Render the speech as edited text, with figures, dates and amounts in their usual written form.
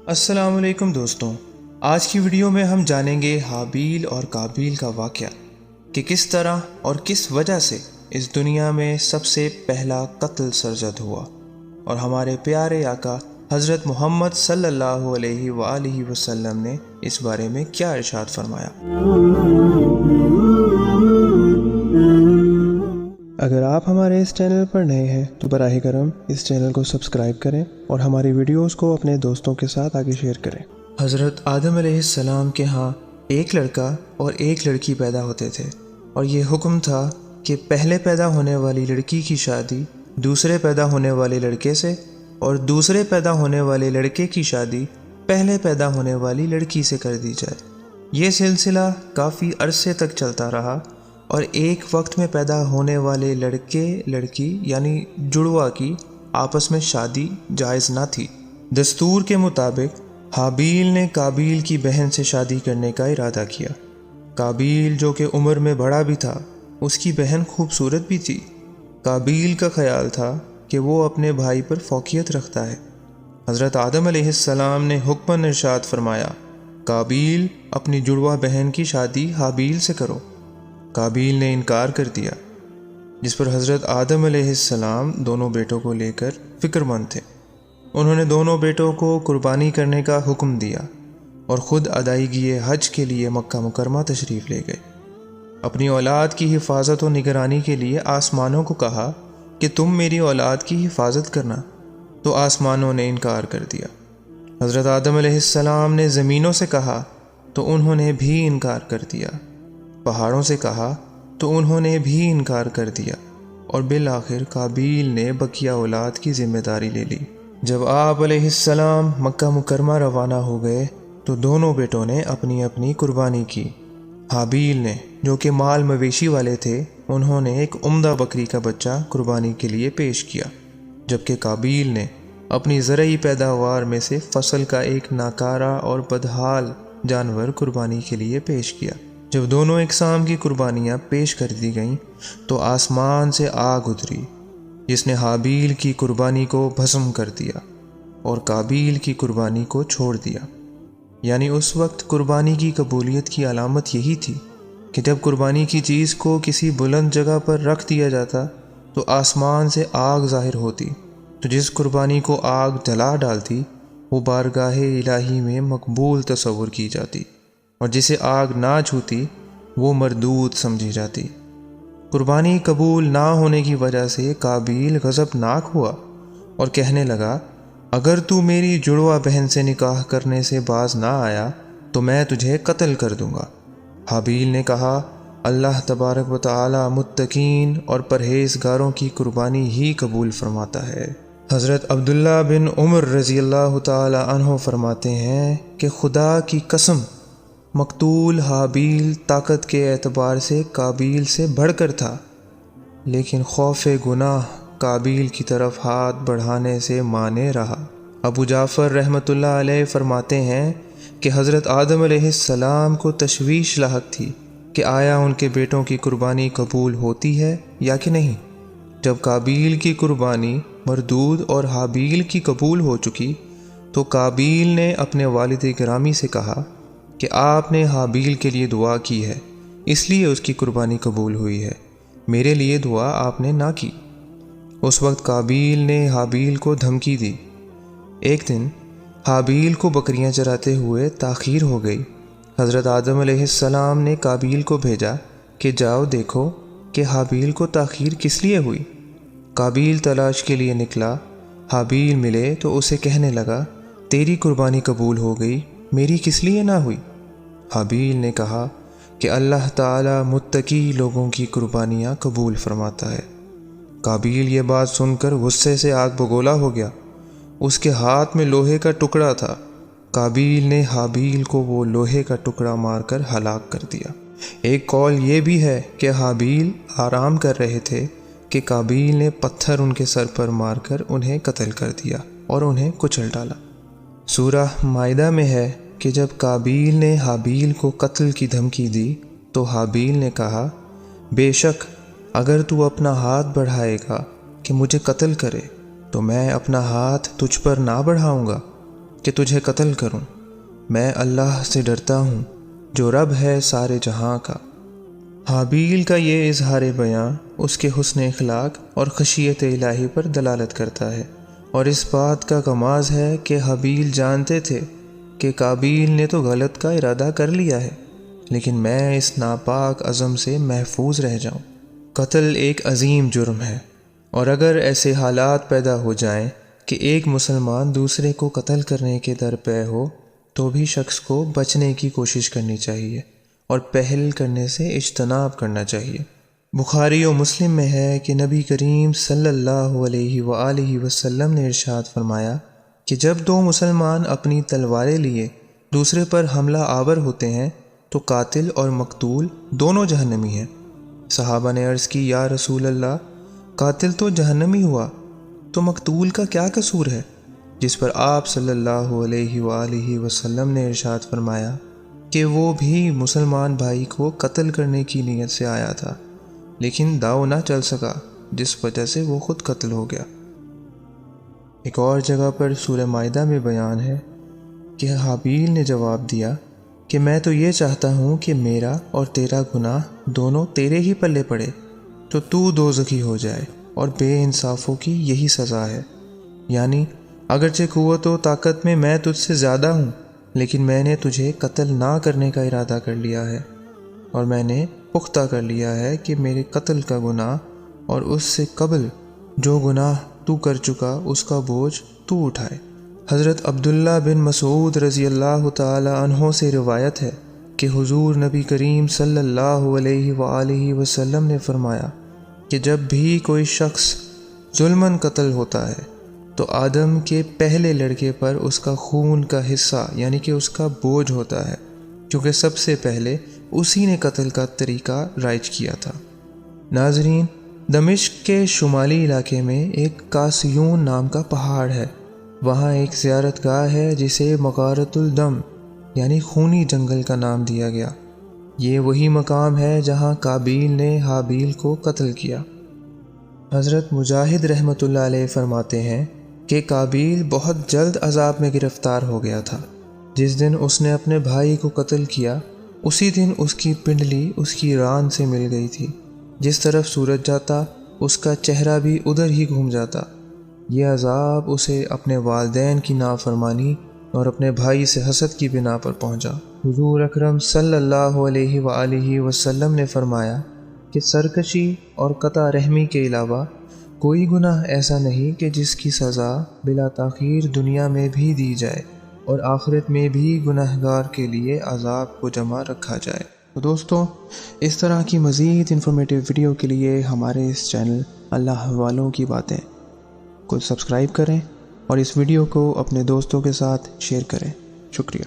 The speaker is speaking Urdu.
السلام علیکم دوستوں، آج کی ویڈیو میں ہم جانیں گے حابیل اور قابیل کا واقعہ کہ کس طرح اور کس وجہ سے اس دنیا میں سب سے پہلا قتل سرزد ہوا، اور ہمارے پیارے آقا حضرت محمد صلی اللہ علیہ وآلہ وسلم نے اس بارے میں کیا ارشاد فرمایا۔ اگر آپ ہمارے اس چینل پر نئے ہیں تو براہ کرم اس چینل کو سبسکرائب کریں اور ہماری ویڈیوز کو اپنے دوستوں کے ساتھ آگے شیئر کریں۔ حضرت آدم علیہ السلام کے ہاں ایک لڑکا اور ایک لڑکی پیدا ہوتے تھے، اور یہ حکم تھا کہ پہلے پیدا ہونے والی لڑکی کی شادی دوسرے پیدا ہونے والے لڑکے سے، اور دوسرے پیدا ہونے والے لڑکے کی شادی پہلے پیدا ہونے والی لڑکی سے کر دی جائے۔ یہ سلسلہ کافی عرصے تک چلتا رہا، اور ایک وقت میں پیدا ہونے والے لڑکے لڑکی یعنی جڑوا کی آپس میں شادی جائز نہ تھی۔ دستور کے مطابق حابیل نے قابیل کی بہن سے شادی کرنے کا ارادہ کیا۔ قابیل جو کہ عمر میں بڑا بھی تھا، اس کی بہن خوبصورت بھی تھی۔ قابیل کا خیال تھا کہ وہ اپنے بھائی پر فوقیت رکھتا ہے۔ حضرت آدم علیہ السلام نے حکماً ارشاد فرمایا، قابیل اپنی جڑوا بہن کی شادی حابیل سے کرو۔ قابیل نے انکار کر دیا، جس پر حضرت آدم علیہ السلام دونوں بیٹوں کو لے کر فکر مند تھے۔ انہوں نے دونوں بیٹوں کو قربانی کرنے کا حکم دیا اور خود ادائیگی حج کے لیے مکہ مکرمہ تشریف لے گئے۔ اپنی اولاد کی حفاظت و نگرانی کے لیے آسمانوں کو کہا کہ تم میری اولاد کی حفاظت کرنا، تو آسمانوں نے انکار کر دیا۔ حضرت آدم علیہ السلام نے زمینوں سے کہا تو انہوں نے بھی انکار کر دیا۔ پہاڑوں سے کہا تو انہوں نے بھی انکار کر دیا، اور بالآخر قابیل نے بقیہ اولاد کی ذمہ داری لے لی۔ جب آپ علیہ السلام مکہ مکرمہ روانہ ہو گئے تو دونوں بیٹوں نے اپنی اپنی قربانی کی۔ حابیل نے، جو کہ مال مویشی والے تھے، انہوں نے ایک عمدہ بکری کا بچہ قربانی کے لیے پیش کیا، جبکہ قابیل نے اپنی زرعی پیداوار میں سے فصل کا ایک ناکارہ اور بدحال جانور قربانی کے لیے پیش کیا۔ جب دونوں اقسام کی قربانیاں پیش کر دی گئیں تو آسمان سے آگ اتری، جس نے حابیل کی قربانی کو بھسم کر دیا اور قابیل کی قربانی کو چھوڑ دیا۔ یعنی اس وقت قربانی کی قبولیت کی علامت یہی تھی کہ جب قربانی کی چیز کو کسی بلند جگہ پر رکھ دیا جاتا تو آسمان سے آگ ظاہر ہوتی، تو جس قربانی کو آگ جلا ڈالتی وہ بارگاہ الہی میں مقبول تصور کی جاتی، اور جسے آگ نہ چھوتی وہ مردود سمجھی جاتی۔ قربانی قبول نہ ہونے کی وجہ سے قابیل غضبناک ہوا اور کہنے لگا، اگر تو میری جڑوا بہن سے نکاح کرنے سے باز نہ آیا تو میں تجھے قتل کر دوں گا۔ حابیل نے کہا، اللہ تبارک و تعالی متقین اور پرہیزگاروں کی قربانی ہی قبول فرماتا ہے۔ حضرت عبداللہ بن عمر رضی اللہ تعالی عنہ فرماتے ہیں کہ خدا کی قسم، مقتول حابیل طاقت کے اعتبار سے قابیل سے بڑھ کر تھا، لیکن خوف گناہ قابیل کی طرف ہاتھ بڑھانے سے مانے رہا۔ ابو جعفر رحمۃ اللہ علیہ فرماتے ہیں کہ حضرت آدم علیہ السلام کو تشویش لاحق تھی کہ آیا ان کے بیٹوں کی قربانی قبول ہوتی ہے یا کہ نہیں۔ جب قابیل کی قربانی مردود اور حابیل کی قبول ہو چکی تو قابیل نے اپنے والد گرامی سے کہا کہ آپ نے حابیل کے لیے دعا کی ہے، اس لیے اس کی قربانی قبول ہوئی ہے، میرے لیے دعا آپ نے نہ کی۔ اس وقت قابیل نے حابیل کو دھمکی دی۔ ایک دن حابیل کو بکریاں چراتے ہوئے تاخیر ہو گئی۔ حضرت آدم علیہ السلام نے قابیل کو بھیجا کہ جاؤ دیکھو کہ حابیل کو تاخیر کس لیے ہوئی۔ قابیل تلاش کے لیے نکلا۔ حابیل ملے تو اسے کہنے لگا، تیری قربانی قبول ہو گئی، میری کس لیے نہ ہوئی؟ حابیل نے کہا کہ اللہ تعالی متقی لوگوں کی قربانیاں قبول فرماتا ہے۔ قابیل یہ بات سن کر غصے سے آگ بگولا ہو گیا۔ اس کے ہاتھ میں لوہے کا ٹکڑا تھا۔ قابیل نے حابیل کو وہ لوہے کا ٹکڑا مار کر ہلاک کر دیا۔ ایک قول یہ بھی ہے کہ حابیل آرام کر رہے تھے کہ قابیل نے پتھر ان کے سر پر مار کر انہیں قتل کر دیا اور انہیں کچل ڈالا۔ سورہ مائدہ میں ہے کہ جب قابیل نے حابیل کو قتل کی دھمکی دی تو حابیل نے کہا، بے شک اگر تو اپنا ہاتھ بڑھائے گا کہ مجھے قتل کرے تو میں اپنا ہاتھ تجھ پر نہ بڑھاؤں گا۔ کہ تجھے قتل کروں؟ میں اللہ سے ڈرتا ہوں جو رب ہے سارے جہاں کا۔ حابیل کا یہ اظہار بیان اس کے حسن اخلاق اور خشیت الہی پر دلالت کرتا ہے، اور اس بات کا غماز ہے کہ حابیل جانتے تھے کہ قابیل نے تو غلط کا ارادہ کر لیا ہے، لیکن میں اس ناپاک عزم سے محفوظ رہ جاؤں۔ قتل ایک عظیم جرم ہے، اور اگر ایسے حالات پیدا ہو جائیں کہ ایک مسلمان دوسرے کو قتل کرنے کے درپے ہو تو بھی شخص کو بچنے کی کوشش کرنی چاہیے اور پہل کرنے سے اجتناب کرنا چاہیے۔ بخاری و مسلم میں ہے کہ نبی کریم صلی اللہ علیہ وآلہ وسلم نے ارشاد فرمایا کہ جب دو مسلمان اپنی تلواریں لیے دوسرے پر حملہ آور ہوتے ہیں تو قاتل اور مقتول دونوں جہنمی ہیں۔ صحابہ نے عرض کی، یا رسول اللہ، قاتل تو جہنمی ہوا تو مقتول کا کیا قصور ہے؟ جس پر آپ صلی اللہ علیہ وآلہ وسلم نے ارشاد فرمایا کہ وہ بھی مسلمان بھائی کو قتل کرنے کی نیت سے آیا تھا، لیکن داؤ نہ چل سکا، جس وجہ سے وہ خود قتل ہو گیا۔ ایک اور جگہ پر سورہ مائدہ میں بیان ہے کہ حابیل نے جواب دیا کہ میں تو یہ چاہتا ہوں کہ میرا اور تیرا گناہ دونوں تیرے ہی پلے پڑے تو دوزخی ہو جائے، اور بے انصافوں کی یہی سزا ہے۔ یعنی اگرچہ قوت و طاقت میں تجھ سے زیادہ ہوں، لیکن میں نے تجھے قتل نہ کرنے کا ارادہ کر لیا ہے، اور میں نے پختہ کر لیا ہے کہ میرے قتل کا گناہ اور اس سے قبل جو گناہ تو کر چکا اس کا بوجھ تو اٹھائے۔ حضرت عبداللہ بن مسعود رضی اللہ تعالی عنہ سے روایت ہے کہ حضور نبی کریم صلی اللہ علیہ وآلہ وسلم نے فرمایا کہ جب بھی کوئی شخص ظلماً قتل ہوتا ہے تو آدم کے پہلے لڑکے پر اس کا خون کا حصہ یعنی کہ اس کا بوجھ ہوتا ہے، کیونکہ سب سے پہلے اسی نے قتل کا طریقہ رائج کیا تھا۔ ناظرین، دمشق کے شمالی علاقے میں ایک کاسیون نام کا پہاڑ ہے۔ وہاں ایک زیارت گاہ ہے جسے مغارۃ الدم یعنی خونی جنگل کا نام دیا گیا۔ یہ وہی مقام ہے جہاں قابیل نے حابیل کو قتل کیا۔ حضرت مجاہد رحمۃ اللہ علیہ فرماتے ہیں کہ قابیل بہت جلد عذاب میں گرفتار ہو گیا تھا۔ جس دن اس نے اپنے بھائی کو قتل کیا اسی دن اس کی پنڈلی اس کی ران سے مل گئی تھی۔ جس طرف سورج جاتا اس کا چہرہ بھی ادھر ہی گھوم جاتا۔ یہ عذاب اسے اپنے والدین کی نافرمانی اور اپنے بھائی سے حسد کی بنا پر پہنچا۔ حضور اکرم صلی اللہ علیہ وآلہ وسلم نے فرمایا کہ سرکشی اور قطع رحمی کے علاوہ کوئی گناہ ایسا نہیں کہ جس کی سزا بلا تاخیر دنیا میں بھی دی جائے اور آخرت میں بھی گناہگار کے لیے عذاب کو جمع رکھا جائے۔ تو دوستو، اس طرح کی مزید انفارمیٹیو ویڈیو کے لیے ہمارے اس چینل اللہ والوں کی باتیں کو سبسکرائب کریں اور اس ویڈیو کو اپنے دوستوں کے ساتھ شیئر کریں۔ شکریہ۔